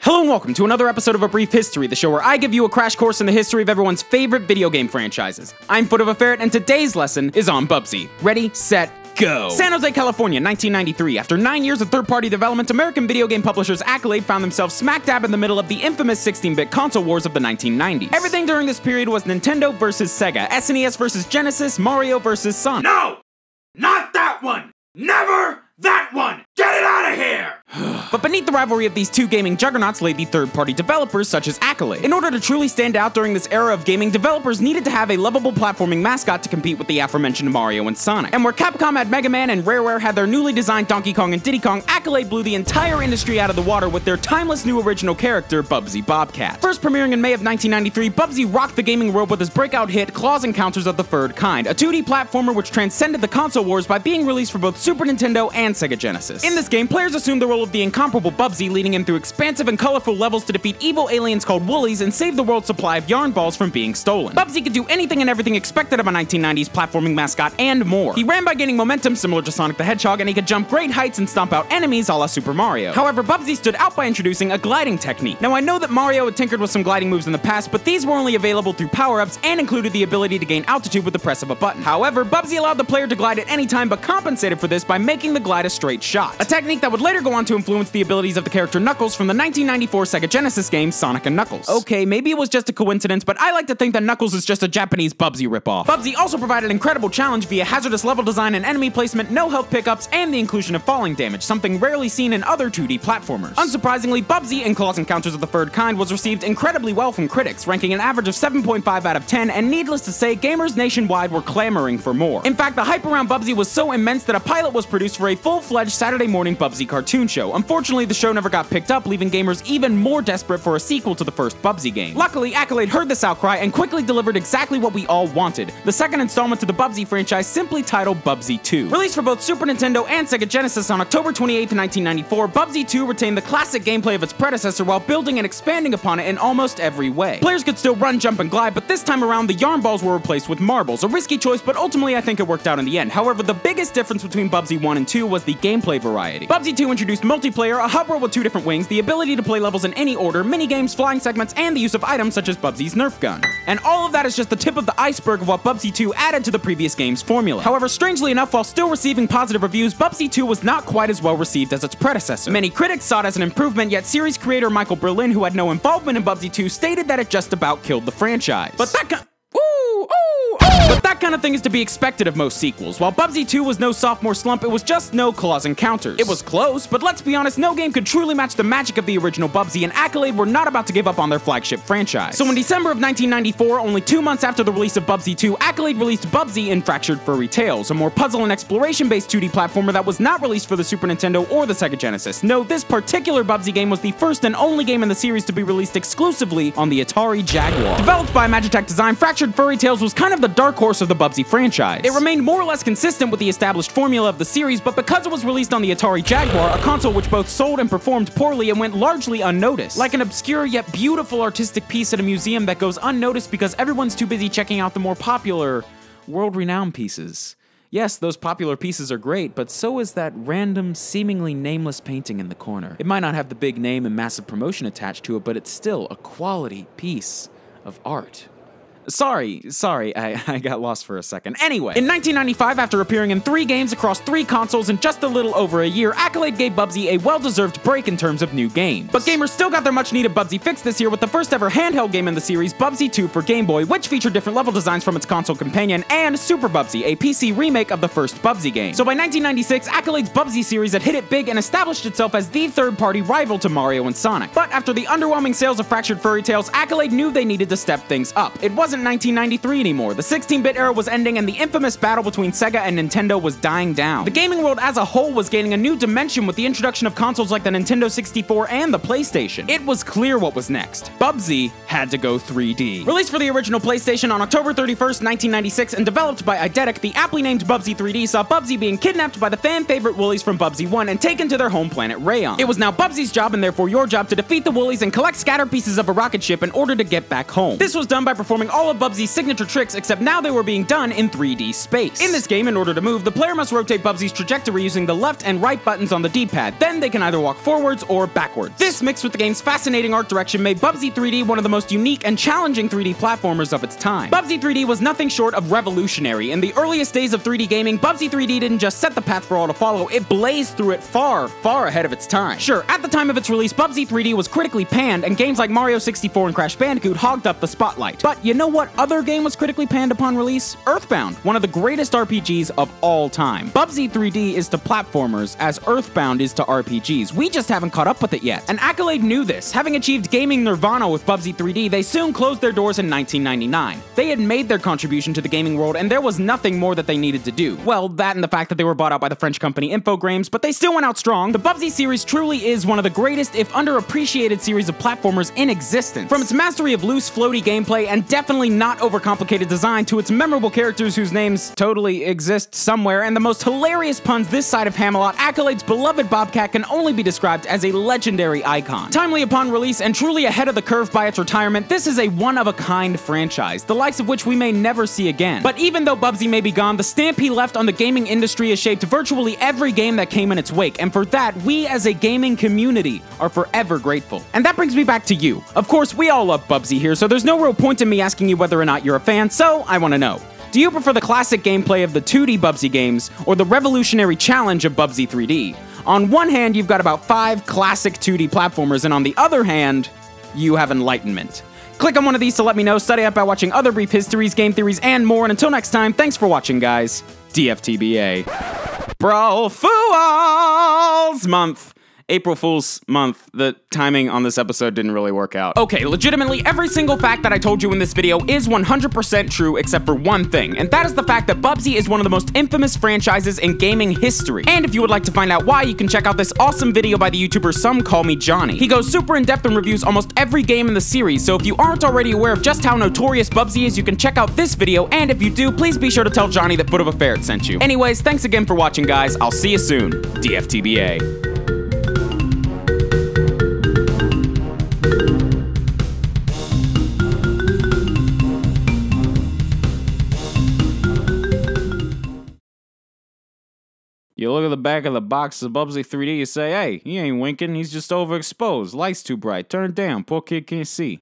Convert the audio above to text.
Hello and welcome to another episode of A Brief History, the show where I give you a crash course in the history of everyone's favorite video game franchises. I'm Foot of a Ferret, and today's lesson is on Bubsy. Ready, set, go! San Jose, California, 1993. After 9 years of third-party development, American video game publishers Accolade found themselves smack dab in the middle of the infamous 16-bit console wars of the 1990s. Everything during this period was Nintendo versus Sega, SNES versus Genesis, Mario versus Sonic. No! Not that one! Never that one! Get it out of here! But beneath the rivalry of these two gaming juggernauts lay the third-party developers such as Accolade. In order to truly stand out during this era of gaming, developers needed to have a lovable platforming mascot to compete with the aforementioned Mario and Sonic. And where Capcom had Mega Man and Rareware had their newly designed Donkey Kong and Diddy Kong, Accolade blew the entire industry out of the water with their timeless new original character, Bubsy Bobcat. First premiering in May of 1993, Bubsy rocked the gaming world with his breakout hit, Claws Encounters of the Third Kind, a 2D platformer which transcended the console wars by being released for both Super Nintendo and Sega Genesis. In this game, players assumed the role of the incomparable Bubsy, leading him through expansive and colorful levels to defeat evil aliens called Woolies and save the world's supply of yarn balls from being stolen. Bubsy could do anything and everything expected of a 1990s platforming mascot and more. He ran by gaining momentum similar to Sonic the Hedgehog, and he could jump great heights and stomp out enemies a la Super Mario. However, Bubsy stood out by introducing a gliding technique. Now, I know that Mario had tinkered with some gliding moves in the past, but these were only available through power-ups and included the ability to gain altitude with the press of a button. However, Bubsy allowed the player to glide at any time, but compensated for this by making the glide a straight shot, a technique that would later go on to influence the abilities of the character Knuckles from the 1994 Sega Genesis game Sonic & Knuckles. Okay, maybe it was just a coincidence, but I like to think that Knuckles is just a Japanese Bubsy ripoff. Bubsy also provided incredible challenge via hazardous level design and enemy placement, no health pickups, and the inclusion of falling damage, something rarely seen in other 2D platformers. Unsurprisingly, Bubsy in Claws Encounters of the Third Kind was received incredibly well from critics, ranking an average of 7.5 out of 10, and needless to say, gamers nationwide were clamoring for more. In fact, the hype around Bubsy was so immense that a pilot was produced for a full-fledged Saturday morning Bubsy cartoon show. Unfortunately, the show never got picked up, leaving gamers even more desperate for a sequel to the first Bubsy game. Luckily, Accolade heard this outcry and quickly delivered exactly what we all wanted, the second installment to the Bubsy franchise, simply titled Bubsy 2. Released for both Super Nintendo and Sega Genesis on October 28, 1994, Bubsy 2 retained the classic gameplay of its predecessor while building and expanding upon it in almost every way. Players could still run, jump, and glide, but this time around the yarn balls were replaced with marbles, a risky choice, but ultimately I think it worked out in the end. However, the biggest difference between Bubsy 1 and 2 was the gameplay variety. Bubsy 2 introduced multiplayer, a hub world with 2 different wings, the ability to play levels in any order, minigames, flying segments, and the use of items such as Bubsy's Nerf gun. And all of that is just the tip of the iceberg of what Bubsy 2 added to the previous game's formula. However, strangely enough, while still receiving positive reviews, Bubsy 2 was not quite as well received as its predecessor. Many critics saw it as an improvement, yet series creator Michael Berlin, who had no involvement in Bubsy 2, stated that it just about killed the franchise. But that kind of thing is to be expected of most sequels. While Bubsy 2 was no sophomore slump, it was just no Claws Encounters. It was close, but let's be honest, no game could truly match the magic of the original Bubsy, and Accolade were not about to give up on their flagship franchise. So in December of 1994, only 2 months after the release of Bubsy 2, Accolade released Bubsy in Fractured Furry Tales, a more puzzle and exploration-based 2D platformer that was not released for the Super Nintendo or the Sega Genesis. No, this particular Bubsy game was the first and only game in the series to be released exclusively on the Atari Jaguar. Developed by Magitech Design, Fractured Furry Tales was kind of the dark horse of the Bubsy franchise. It remained more or less consistent with the established formula of the series, but because it was released on the Atari Jaguar, a console which both sold and performed poorly, and went largely unnoticed. Like an obscure yet beautiful artistic piece at a museum that goes unnoticed because everyone's too busy checking out the more popular, world-renowned pieces. Yes, those popular pieces are great, but so is that random, seemingly nameless painting in the corner. It might not have the big name and massive promotion attached to it, but it's still a quality piece of art. Sorry, I got lost for a second. Anyway, in 1995, after appearing in 3 games across 3 consoles in just a little over a year, Accolade gave Bubsy a well-deserved break in terms of new games. But gamers still got their much-needed Bubsy fix this year with the first ever handheld game in the series, Bubsy 2 for Game Boy, which featured different level designs from its console companion, and Super Bubsy, a PC remake of the first Bubsy game. So by 1996, Accolade's Bubsy series had hit it big and established itself as the third-party rival to Mario and Sonic. But after the underwhelming sales of Fractured Furry Tales, Accolade knew they needed to step things up. It wasn't 1993 anymore. The 16-bit era was ending, and the infamous battle between Sega and Nintendo was dying down. The gaming world as a whole was gaining a new dimension with the introduction of consoles like the Nintendo 64 and the PlayStation. It was clear what was next. Bubsy had to go 3D. Released for the original PlayStation on October 31st, 1996, and developed by Eidetic, the aptly named Bubsy 3D saw Bubsy being kidnapped by the fan-favorite Woolies from Bubsy 1 and taken to their home planet Rayon. It was now Bubsy's job, and therefore your job, to defeat the Woolies and collect scattered pieces of a rocket ship in order to get back home. This was done by performing all all of Bubsy's signature tricks, except now they were being done in 3D space. In this game, in order to move, the player must rotate Bubsy's trajectory using the left and right buttons on the D-pad. Then they can either walk forwards or backwards. This, mixed with the game's fascinating art direction, made Bubsy 3D one of the most unique and challenging 3D platformers of its time. Bubsy 3D was nothing short of revolutionary. In the earliest days of 3D gaming, Bubsy 3D didn't just set the path for all to follow, it blazed through it far, far ahead of its time. Sure, at the time of its release, Bubsy 3D was critically panned, and games like Mario 64 and Crash Bandicoot hogged up the spotlight. But you know what other game was critically panned upon release? Earthbound, one of the greatest RPGs of all time. Bubsy 3D is to platformers as Earthbound is to RPGs. We just haven't caught up with it yet. And Accolade knew this. Having achieved gaming nirvana with Bubsy 3D, they soon closed their doors in 1999. They had made their contribution to the gaming world, and there was nothing more that they needed to do. Well, that and the fact that they were bought out by the French company Infogrames, but they still went out strong. The Bubsy series truly is one of the greatest, if underappreciated, series of platformers in existence. From its mastery of loose, floaty gameplay and definitely not overcomplicated design to its memorable characters whose names totally exist somewhere, and the most hilarious puns this side of Hamelot, Accolade's beloved Bobcat can only be described as a legendary icon. Timely upon release and truly ahead of the curve by its retirement, this is a one-of-a-kind franchise, the likes of which we may never see again. But even though Bubsy may be gone, the stamp he left on the gaming industry has shaped virtually every game that came in its wake, and for that, we as a gaming community are forever grateful. And that brings me back to you. Of course, we all love Bubsy here, so there's no real point in me asking you whether or not you're a fan, so I want to know. Do you prefer the classic gameplay of the 2D Bubsy games, or the revolutionary challenge of Bubsy 3D? On one hand, you've got about 5 classic 2D platformers, and on the other hand, you have enlightenment. Click on one of these to let me know, study up by watching other brief histories, game theories, and more, and until next time, thanks for watching, guys. DFTBA. Bro Fools Month. April Fool's month. The timing on this episode didn't really work out. Okay, legitimately, every single fact that I told you in this video is 100% true except for one thing, and that is the fact that Bubsy is one of the most infamous franchises in gaming history. And if you would like to find out why, you can check out this awesome video by the YouTuber Some Call Me Johnny. He goes super in-depth and reviews almost every game in the series, so if you aren't already aware of just how notorious Bubsy is, you can check out this video, and if you do, please be sure to tell Johnny that Foot of a Ferret sent you. Anyways, thanks again for watching, guys. I'll see you soon. DFTBA. You look at the back of the box of Bubsy 3D, you say, hey, he ain't winking, he's just overexposed. Light's too bright. Turn it down. Poor kid can't see.